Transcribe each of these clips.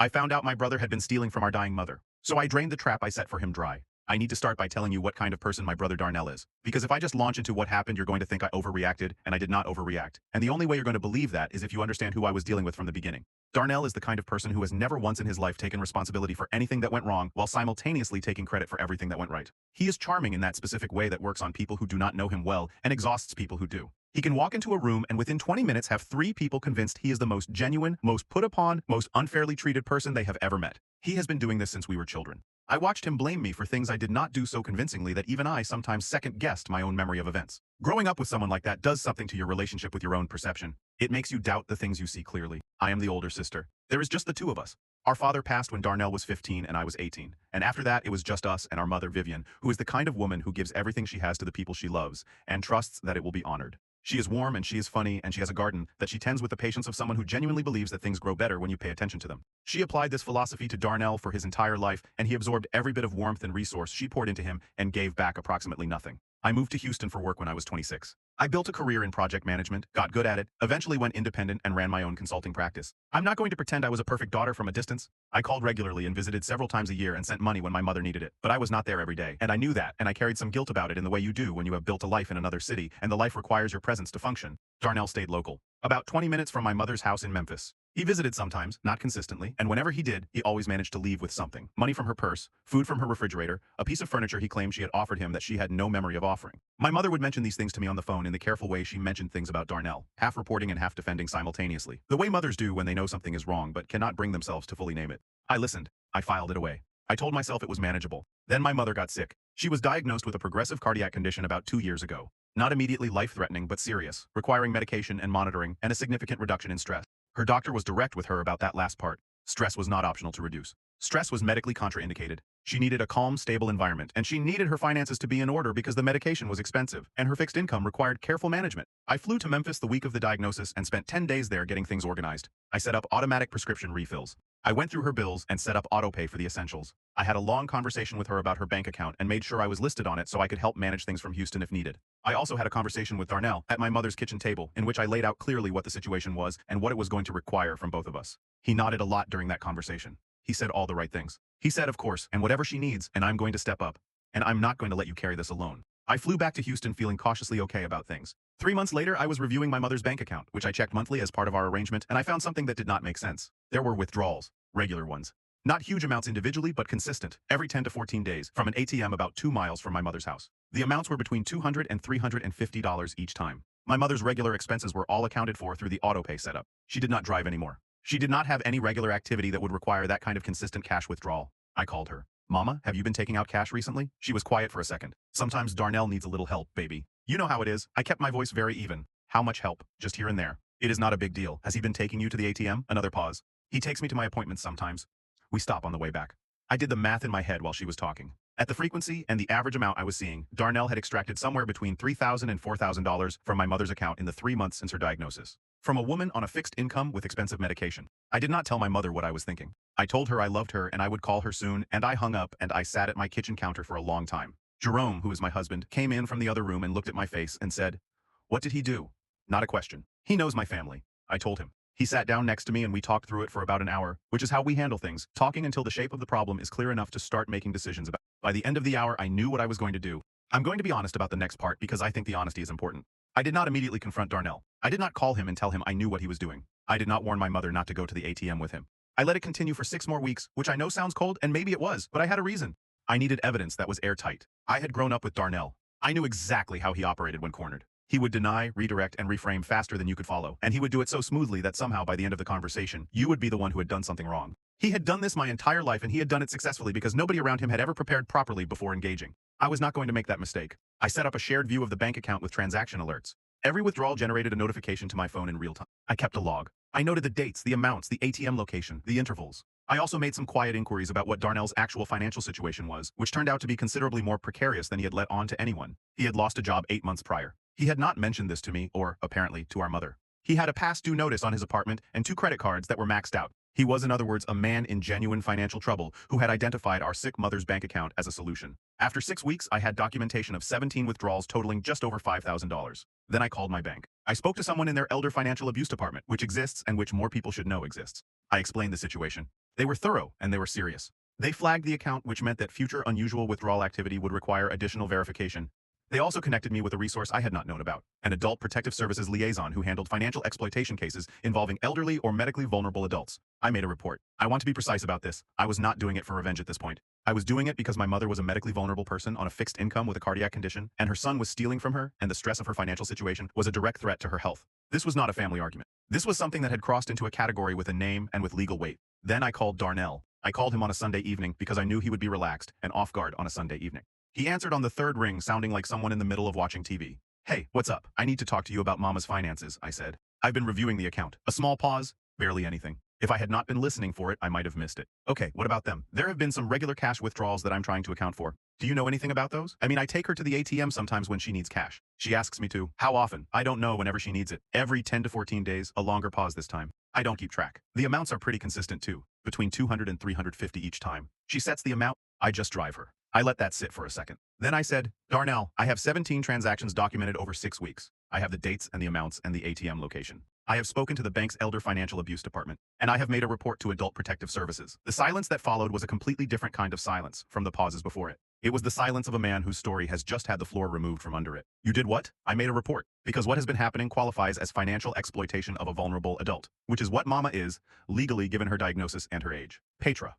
I found out my brother had been stealing from our dying mother. So I drained the trap I set for him dry. I need to start by telling you what kind of person my brother Darnell is. Because if I just launch into what happened, you're going to think I overreacted, and I did not overreact. And the only way you're going to believe that is if you understand who I was dealing with from the beginning. Darnell is the kind of person who has never once in his life taken responsibility for anything that went wrong while simultaneously taking credit for everything that went right. He is charming in that specific way that works on people who do not know him well and exhausts people who do. He can walk into a room and within 20 minutes have 3 people convinced he is the most genuine, most put upon, most unfairly treated person they have ever met. He has been doing this since we were children. I watched him blame me for things I did not do so convincingly that even I sometimes second-guessed my own memory of events. Growing up with someone like that does something to your relationship with your own perception. It makes you doubt the things you see clearly. I am the older sister. There is just the 2 of us. Our father passed when Darnell was 15 and I was 18. And after that, it was just us and our mother, Vivian, who is the kind of woman who gives everything she has to the people she loves and trusts that it will be honored. She is warm and she is funny and she has a garden that she tends with the patience of someone who genuinely believes that things grow better when you pay attention to them. She applied this philosophy to Darnell for his entire life and he absorbed every bit of warmth and resource she poured into him and gave back approximately nothing. I moved to Houston for work when I was 26. I built a career in project management, got good at it, eventually went independent and ran my own consulting practice. I'm not going to pretend I was a perfect daughter from a distance. I called regularly and visited several times a year and sent money when my mother needed it, but I was not there every day. And I knew that, and I carried some guilt about it in the way you do when you have built a life in another city and the life requires your presence to function. Darnell stayed local, about 20 minutes from my mother's house in Memphis. He visited sometimes, not consistently, and whenever he did, he always managed to leave with something. Money from her purse, food from her refrigerator, a piece of furniture he claimed she had offered him that she had no memory of offering. My mother would mention these things to me on the phone in the careful way she mentioned things about Darnell, half reporting and half defending simultaneously. The way mothers do when they know something is wrong but cannot bring themselves to fully name it. I listened. I filed it away. I told myself it was manageable. Then my mother got sick. She was diagnosed with a progressive cardiac condition about 2 years ago. Not immediately life-threatening but serious, requiring medication and monitoring and a significant reduction in stress. Her doctor was direct with her about that last part. Stress was not optional to reduce. Stress was medically contraindicated. She needed a calm, stable environment, and she needed her finances to be in order because the medication was expensive, and her fixed income required careful management. I flew to Memphis the week of the diagnosis and spent 10 days there getting things organized. I set up automatic prescription refills. I went through her bills and set up autopay for the essentials. I had a long conversation with her about her bank account and made sure I was listed on it so I could help manage things from Houston if needed. I also had a conversation with Darnell at my mother's kitchen table in which I laid out clearly what the situation was and what it was going to require from both of us. He nodded a lot during that conversation. He said all the right things. He said, of course, and whatever she needs, and I'm going to step up. And I'm not going to let you carry this alone. I flew back to Houston feeling cautiously okay about things. 3 months later, I was reviewing my mother's bank account, which I checked monthly as part of our arrangement, and I found something that did not make sense. There were withdrawals, regular ones. Not huge amounts individually, but consistent, every 10 to 14 days, from an ATM about 2 miles from my mother's house. The amounts were between $200 and $350 each time. My mother's regular expenses were all accounted for through the autopay setup. She did not drive anymore. She did not have any regular activity that would require that kind of consistent cash withdrawal. I called her. Mama, have you been taking out cash recently? She was quiet for a second. Sometimes Darnell needs a little help, baby. You know how it is. I kept my voice very even. How much help? Just here and there. It is not a big deal. Has he been taking you to the ATM? Another pause. He takes me to my appointments sometimes. We stop on the way back. I did the math in my head while she was talking. At the frequency and the average amount I was seeing, Darnell had extracted somewhere between $3,000 and $4,000 from my mother's account in the 3 months since her diagnosis. From a woman on a fixed income with expensive medication. I did not tell my mother what I was thinking. I told her I loved her and I would call her soon, and I hung up and I sat at my kitchen counter for a long time. Jerome, who is my husband, came in from the other room and looked at my face and said, "What did he do?" Not a question. He knows my family. I told him. He sat down next to me and we talked through it for about an hour, which is how we handle things, talking until the shape of the problem is clear enough to start making decisions about. By the end of the hour, I knew what I was going to do. I'm going to be honest about the next part because I think the honesty is important. I did not immediately confront Darnell. I did not call him and tell him I knew what he was doing. I did not warn my mother not to go to the ATM with him. I let it continue for 6 more weeks, which I know sounds cold, and maybe it was, but I had a reason. I needed evidence that was airtight. I had grown up with Darnell. I knew exactly how he operated when cornered. He would deny, redirect, and reframe faster than you could follow, and he would do it so smoothly that somehow by the end of the conversation, you would be the one who had done something wrong. He had done this my entire life and he had done it successfully because nobody around him had ever prepared properly before engaging. I was not going to make that mistake. I set up a shared view of the bank account with transaction alerts. Every withdrawal generated a notification to my phone in real time. I kept a log. I noted the dates, the amounts, the ATM location, the intervals. I also made some quiet inquiries about what Darnell's actual financial situation was, which turned out to be considerably more precarious than he had let on to anyone. He had lost a job 8 months prior. He had not mentioned this to me, or, apparently, to our mother. He had a past due notice on his apartment and 2 credit cards that were maxed out. He was, in other words, a man in genuine financial trouble who had identified our sick mother's bank account as a solution. After 6 weeks, I had documentation of 17 withdrawals totaling just over $5,000. Then I called my bank. I spoke to someone in their elder financial abuse department, which exists and which more people should know exists. I explained the situation. They were thorough, and they were serious. They flagged the account, which meant that future unusual withdrawal activity would require additional verification. They also connected me with a resource I had not known about, an adult protective services liaison who handled financial exploitation cases involving elderly or medically vulnerable adults. I made a report. I want to be precise about this. I was not doing it for revenge at this point. I was doing it because my mother was a medically vulnerable person on a fixed income with a cardiac condition, and her son was stealing from her, and the stress of her financial situation was a direct threat to her health. This was not a family argument. This was something that had crossed into a category with a name and with legal weight. Then I called Darnell. I called him on a Sunday evening because I knew he would be relaxed and off guard on a Sunday evening. He answered on the third ring, sounding like someone in the middle of watching TV. "Hey, what's up? I need to talk to you about Mama's finances," I said. "I've been reviewing the account." A small pause. Barely anything. If I had not been listening for it, I might have missed it. "Okay, what about them?" "There have been some regular cash withdrawals that I'm trying to account for." "Do you know anything about those?" "I mean, I take her to the ATM sometimes when she needs cash. She asks me to." "How often?" "I don't know, whenever she needs it. Every 10 to 14 days, a longer pause this time." "I don't keep track." "The amounts are pretty consistent too, between 200 and 350 each time." "She sets the amount." "I just drive her." I let that sit for a second. Then I said, "Darnell, I have 17 transactions documented over 6 weeks. I have the dates and the amounts and the ATM location. I have spoken to the bank's Elder Financial Abuse Department, and I have made a report to Adult Protective Services." The silence that followed was a completely different kind of silence from the pauses before it. It was the silence of a man whose story has just had the floor removed from under it. "You did what?" "I made a report, because what has been happening qualifies as financial exploitation of a vulnerable adult, which is what Mama is, legally given her diagnosis and her age." Petra.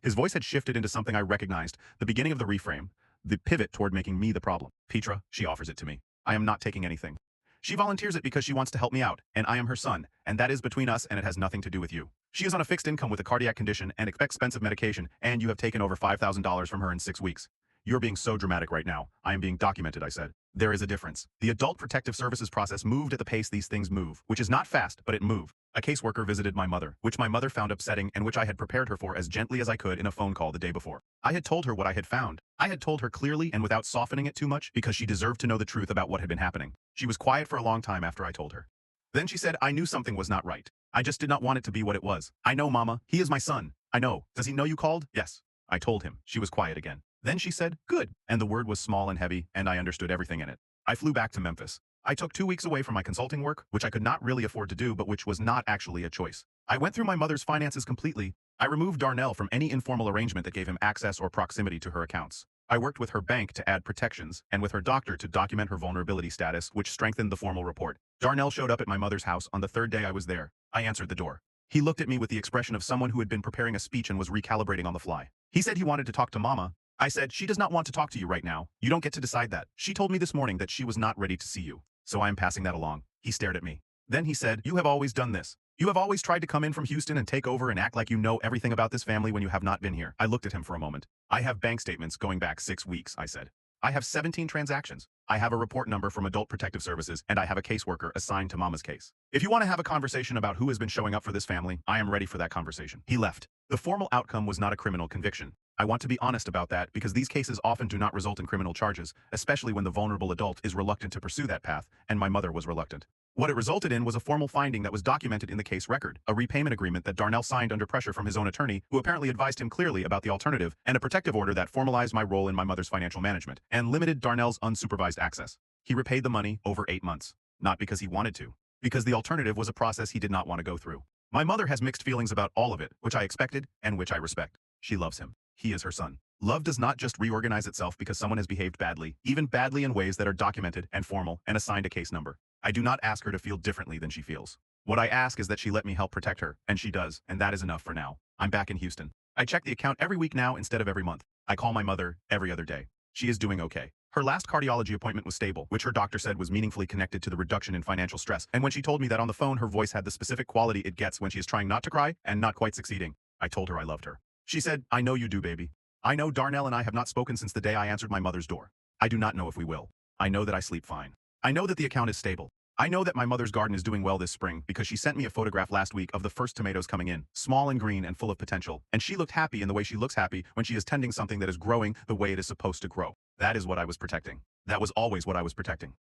His voice had shifted into something I recognized, the beginning of the reframe, the pivot toward making me the problem. "Petra, she offers it to me. I am not taking anything. She volunteers it because she wants to help me out, and I am her son, and that is between us, and it has nothing to do with you. She is on a fixed income with a cardiac condition and expensive medication, and you have taken over $5,000 from her in 6 weeks. You're being so dramatic right now. I am being documented," I said. "There is a difference. The Adult Protective Services process moved at the pace these things move, which is not fast, but it moved. A caseworker visited my mother, which my mother found upsetting and which I had prepared her for as gently as I could in a phone call the day before. I had told her what I had found. I had told her clearly and without softening it too much because she deserved to know the truth about what had been happening. She was quiet for a long time after I told her. Then she said, "I knew something was not right. I just did not want it to be what it was. I know, Mama. He is my son. I know. Does he know you called?" "Yes." I told him. She was quiet again. Then she said, "Good." And the word was small and heavy, and I understood everything in it. I flew back to Memphis. I took 2 weeks away from my consulting work, which I could not really afford to do, but which was not actually a choice. I went through my mother's finances completely. I removed Darnell from any informal arrangement that gave him access or proximity to her accounts. I worked with her bank to add protections, and with her doctor to document her vulnerability status, which strengthened the formal report. Darnell showed up at my mother's house on the third day I was there. I answered the door. He looked at me with the expression of someone who had been preparing a speech and was recalibrating on the fly. He said he wanted to talk to Mama. I said, "She does not want to talk to you right now. You don't get to decide that. She told me this morning that she was not ready to see you. So I am passing that along." He stared at me. Then he said, "You have always done this. You have always tried to come in from Houston and take over and act like you know everything about this family when you have not been here." I looked at him for a moment. "I have bank statements going back 6 weeks, I said. "I have 17 transactions. I have a report number from Adult Protective Services, and I have a caseworker assigned to Mama's case. If you want to have a conversation about who has been showing up for this family, I am ready for that conversation." He left. The formal outcome was not a criminal conviction. I want to be honest about that because these cases often do not result in criminal charges, especially when the vulnerable adult is reluctant to pursue that path, and my mother was reluctant. What it resulted in was a formal finding that was documented in the case record, a repayment agreement that Darnell signed under pressure from his own attorney, who apparently advised him clearly about the alternative, and a protective order that formalized my role in my mother's financial management, and limited Darnell's unsupervised access. He repaid the money over 8 months. Not because he wanted to, because the alternative was a process he did not want to go through. My mother has mixed feelings about all of it, which I expected, and which I respect. She loves him. He is her son. Love does not just reorganize itself because someone has behaved badly, even badly in ways that are documented and formal and assigned a case number. I do not ask her to feel differently than she feels. What I ask is that she let me help protect her, and she does, and that is enough for now. I'm back in Houston. I check the account every week now instead of every month. I call my mother every other day. She is doing okay. Her last cardiology appointment was stable, which her doctor said was meaningfully connected to the reduction in financial stress, and when she told me that on the phone, her voice had the specific quality it gets when she is trying not to cry and not quite succeeding. I told her I loved her. She said, "I know you do, baby. I know Darnell and I have not spoken since the day I answered my mother's door. I do not know if we will. I know that I sleep fine. I know that the account is stable. I know that my mother's garden is doing well this spring because she sent me a photograph last week of the first tomatoes coming in, small and green and full of potential, and she looked happy in the way she looks happy when she is tending something that is growing the way it is supposed to grow. That is what I was protecting. That was always what I was protecting."